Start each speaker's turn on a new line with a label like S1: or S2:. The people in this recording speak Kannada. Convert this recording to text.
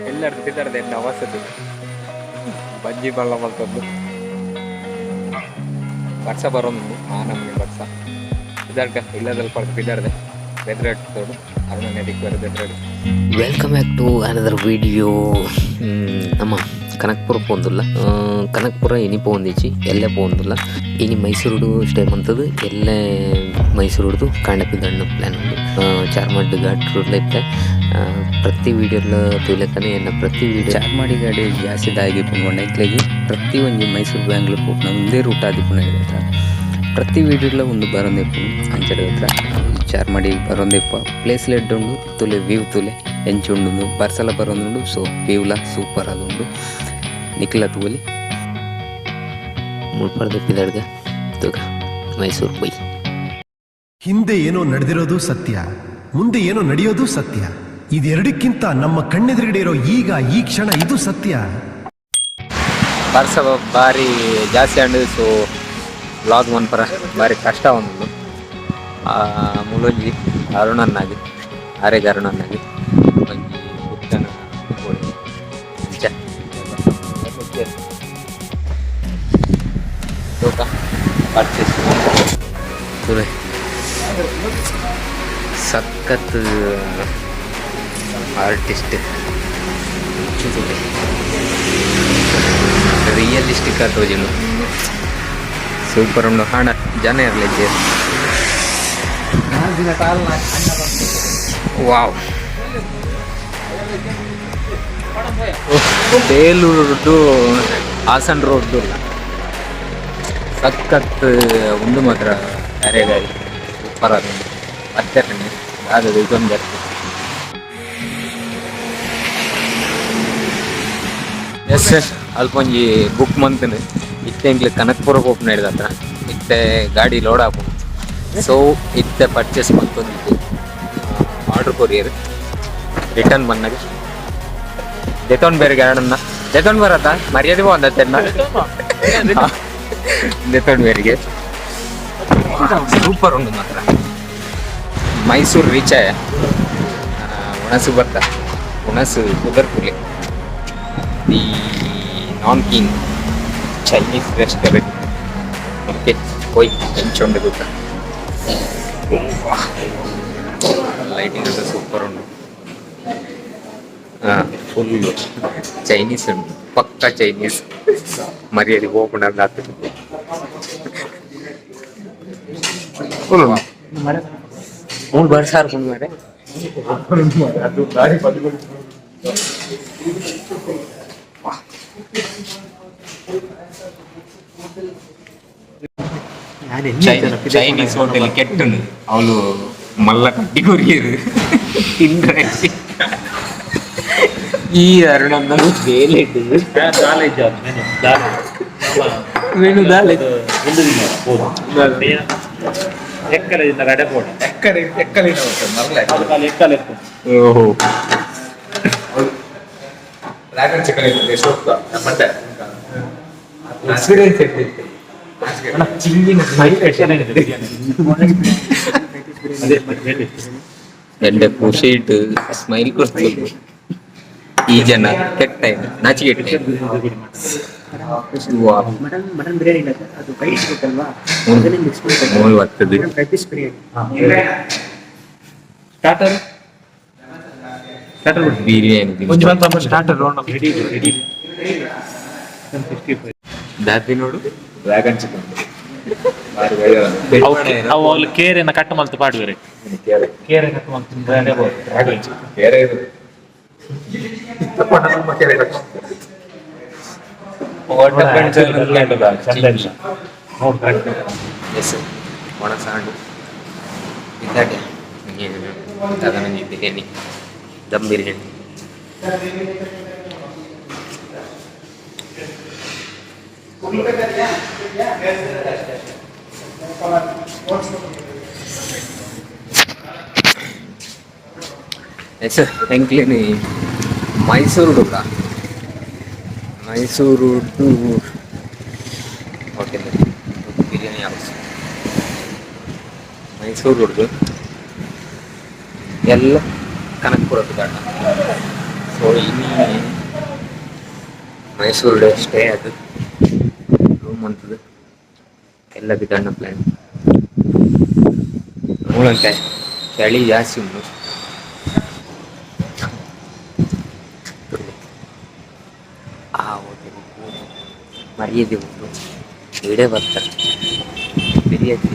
S1: ಎಲ್ಲರದು ತಿನ್ನರ್ದೆ ಎನ್ನ ಅವಸದ್ದು ಬಜ್ಜಿ ಬಳ್ಳ ಮಲ್ತದ್ದು ವರ್ಷ ಬರೋದು ಆ ನಮಗೆ ವರ್ಷ ಇದರ್ಗ ಇಲ್ಲದಲ್ಲಿ ಪಡ್ದು ಬಿದ್ದಾರ್ದೆ ಬೆದ್ರಾಡ್ತೋಡು ಅದನ್ನ ನೆಡಿಗೆ ಬರೋದು ಬೆದ್ರಾಡು.
S2: Welcome back to another video. ನಮ್ಮ ಕನಕಪುರ ಪೋಂದುಲ್ಲ ಕನಕಪುರ ಇನಿ ಪೋಂದಿಚ್ಚಿ ಎಲ್ಲೇ ಪೋಂದುಲ್ಲ ಇನಿ ಮೈಸೂರುಡು ಸ್ಟೇ ಮಂತದು ಎಲ್ಲೇ ಮೈಸೂರುಡ್ದು ಕಾಣಪಿದಣ್ಣು ಪ್ಲ್ಯಾನ್ ಉಂಡು. ಚಾರ್ಮಾಡಿ ಘಾಟ್ ರೂಟ್ಲ ಇತ್ತೆ ಪ್ರತಿ ವೀಡಿಯೋಲ ತೂಲೆಕನೆ ಎನ್ನ ಪ್ರತಿ ವೀಡಿಯೋ ಚಾರ್ಮಾಡಿ ಗಾಡಿ ಜಾಸ್ತಿ ದಾಗಿ ಪುಣ್ಕೊಂಡ ಇಕ್ಲೆಗಿ ಪ್ರತಿ ಒಂಜಿ ಮೈಸೂರು ಬ್ಯಾಂಗ್ಳೂರ್ ಪೋಪುನ ಒಂದೇ ರೂಟ್ ಆದಿಪ್ಪುನ ಹತ್ರ ಪ್ರತಿ ವೀಡಿಯೋಲ ಒಂದು ಬರೋಂದೆ ಅಂಚಡ ಹತ್ರ ಚಾರ್ಮಾಡಿ ಬರೋಂದೆಪ್ಪ ಪ್ಲೇಸ್ ಲೆಡ್ ಉಂಡು ತುಲೆ ವ್ಯೂ ತುಲೆ ಎಂಚುಂಡು ಬರ್ಸಲ ಬರೋಂದುಂಡು. ಸೊ ವ್ಯೂಲ ಸೂಪರ್ ಆದುಂಡು ನಿಖಿಲ ತೂಲಿ ಮುಳ್ಪರ್ದೆಪ್ಪಿದಡ್ಗೆ ತೂಗ ಮೈಸೂರು ಪೋಯ್.
S3: ಹಿಂದೆ ಏನೋ ನಡೆದಿರೋದು ಸತ್ಯ, ಮುಂದೆ ಏನೋ ನಡೆಯೋದು ಸತ್ಯ. ಇದೆರಡಕ್ಕಿಂತ ನಮ್ಮ ಕಣ್ಣೆದುರುಗಡೆ ಇರೋ ಈಗ ಈ ಕ್ಷಣ ಇದು ಸತ್ಯ.
S1: ಬರ್ಸ ಬಾರಿ ಜಾಸ್ತಿ ಅಂಡು. ಸೊ ವ್ಲಾಗ್ ಮನ್ಪರ ಬಾರಿ ಕಷ್ಟ ಒಂದು ಮುಲೊಂಜಿ ಅರುಣನ್ನಾಗಿ ಆರೆಗ್ ಅರುಣನ್ನಾಗಿ ಒಂಜಿ ಬುದ್ಧನ ಪರ್ಚೇಸ್ ಸಖತ್ ಆರ್ಟಿಸ್ಟ್ ರಿಯಲಿಸ್ಟಿಕ್ ತೋಜಿಂಡು ಸೂಪರ್ ಉಂಡು. ಹಣ ಜನ ಇರಲಿದ್ದೆ ವಾವ್. ಬೇಲೂರು ಹಾಸನ್ ರೋಡ್ ಸಖತ್ ಉಂಡು ಮಾತ್ರ ಗಾಡಿ ಸೂಪರ್ ಅದು ಮತ್ತೆ ಅದು ಇದೊಂದು ಎಸ್ ಅಲ್ಪೊಂಜಿ ಬುಕ್ ಮಂತನು ಇತ್ತೆ ಇಂಗ್ಲಿ ಕನಕಪುರಕ್ಕೆ ಓಪನ್ ಹಿಡಿದ ಹತ್ರ ಇತ್ತೆ ಗಾಡಿ ಲೋಡ್ ಹಾಕು. ಸೊ ಇತ್ತೆ ಪರ್ಚೇಸ್ ಮತ್ತೊಂದು ಆರ್ಡ್ರ್ ಕೊರಿಯರ್ ರಿಟರ್ನ್ ಬಂದಾಗ ದೆತೊಂಡು ಬೇರೆ ಗಾಡನ್ನ ದೆತೊಂಡು ಬರತ್ತಾ ಮರ್ಯಾದೆ ಬಂದತ್ತೆನ್ನ ದೆತೊಂಡು ಬೇರೆಗೆ ಸೂಪರ್ ಉಂಡು ಮಾತ್ರ. ಮೈಸೂರು ರೀಚ್ ಆಯ ಹುಣಸು ಬರ್ತ ಹುಣಸು ಕುದರ್ಪುಲಿ the Nanking Chinese restaurant. Okay ಹೋಯ್ ಹೆಂಚೊಂಡು ಗೊತ್ತ ಲೈಟಿಂಗ್ ಅದು ಸೂಪರ್ ಉಂಡು. ಫುಲ್ ಚೈನೀಸ್ ಉಂಟು ಪಕ್ಕ ಚೈನೀಸ್ ಮರ್ಯಾದೆ ಓಪನ್ ಆಗ ಆಗ್ತದೆ. ಮೂರು ವರ್ಷ ಹಾರ್ಕೊಂಡು ಮಾರೆ ಚೈನೀಸ್ ಹೋಟೆಲ್ ಕೆಟ್ಟನು ಅವಳು ಮಲ್ಲ ಕಟ್ಟಿ ಕೊರಿಯರು ತಿಂದ್ರೆ ಈ ಅರುಣನ್ನ ಬೇಲೆ ಮೆನು ದಾಲೆ
S4: ಎಕ್ಕಲದಿಂದ ಕಡೆಪೋಡ ಎಕ್ಕಲಿನ
S1: ಓಹೋ ಡ್ರ್ಯಾಗನ್ ಚಿಕನ್ ಇರ್ತದೆ ಎಷ್ಟು ಮಂಡೆ ಎಕ್ಸ್ಪೀರಿಯನ್ಸ್ ಇರ್ತಿತ್ತು. ಎಡ್ಡೆ ಖುಷಿ ಇಟ್ಟು ಸ್ಮೈಲ್ ಕೊಡ್ತು ಈ ಜನ ಕೆಟ್ಟ ನಾಚಿಕೆ
S4: ಮಟನ್ ಬಿರಿಯಾನಿ ಅದು ಫ್ರೈ ಇರುತ್ತಲ್ವಾ ಅದನ್ನ ಮಿಕ್ಸ್ ಮಾಡಿ fry piece biryani starter
S1: biryani
S4: ಒಂದು ಸ್ಟಾರ್ಟರ್ ರೌಂಡ್ ರೆಡಿ
S1: ದಾದಿ ನೋಡು ಡ್ರ್ಯಾಗನ್ ಚಿಕನ್
S4: ಅವು ಕೇರೆನ ಕಟ್ ಮಲ್ತು ಪಾಡುವರೆ ಕೇರೆ ಕಟ್ ಮಲ್ತು ಡ್ರ್ಯಾಗನ್ ಚಿಕನ್
S1: ಕೇರೆ ಒಣ ಸಾಂಡು ಇದ್ದಾಗೆ ಅದನ್ನ ಬಿರಿಯಾನಿ ದಮ್ ಬಿರಿಯಾನಿ ಎಂಕ್ಲೇನಿ Mysuru Mysuru to hotel biryani house Mysuru ಎಲ್ಲ ಕನಕಪುರದ ಗಾರ್ಡನ್ ಸೊ ಇನ್ನು ಮೈಸೂರು ಸ್ಟೇ ಅದು ರೂಮ್ ಅಂತದ್ದು ಎಲ್ಲ ಬಿದ್ದಣ್ಣ ಪ್ಲ್ಯಾನ್ ಮೂಲಂತೆ ಚಳಿ ಜಾಸ್ತಿ ಉಂಟು. ಆ ಹೋಟೆಲ್ ಮರ್ಯಾದೆ ಉಂಟು ಇಡೇ ಬರ್ತಾರೆ ಬಿರಿಯಾನಿ